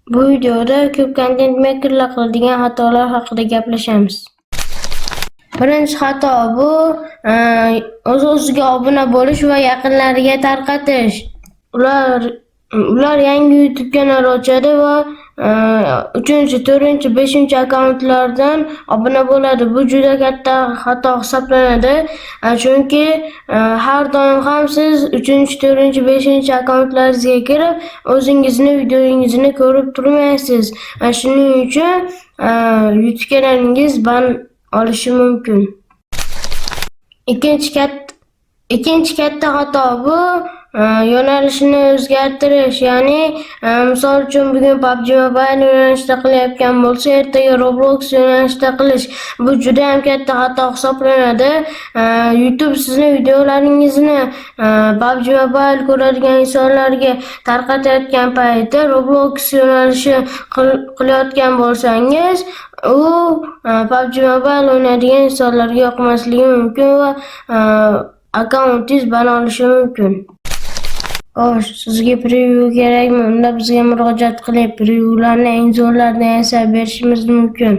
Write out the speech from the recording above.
Bu videoda ko'p content makerlar qiladigan xatolar haqida gaplashamiz. Birinchi xato bu o'z-o'ziga obuna bo'lish va yaqinlariga tarqatish. Ular yangi YouTube kanal ochadi va 3, 4, 5 akkauntlardan obuna bo'ladi. Bu juda katta xato hisoblanadi. Chunki har doim ham siz 3, 4, 5 akkauntlaringizga kirib, o'zingizni videoingizni ko'rib turmaysiz. Shuning uchun YouTube kanalingiz ban olishi mumkin. Ikkinchi katta xato bu yo'nalishni o'zgartirish. Ya'ni misol uchun bugun PUBG Mobile yo'nalishida qilayotgan bo'lsa, ertaga Roblox yo'nalishida qilish. Bu juda ham katta xato hisoblanadi. YouTube sizni videolaringizni PUBG Mobile ko'radigan insonlarga tarqatayotgan paytda Roblox yo'nalishi qilayotgan bo'lsangiz, u PUBG Mobile o'ynaydigan insonlarga yoqmasligi mumkin va akkauntingiz ban olishi mumkin. Xo'sh, sizga preview kerakmi? Unda bizga murojaat qiling. Previewlarni eng zo'rlaridan yasab berishimiz mumkin.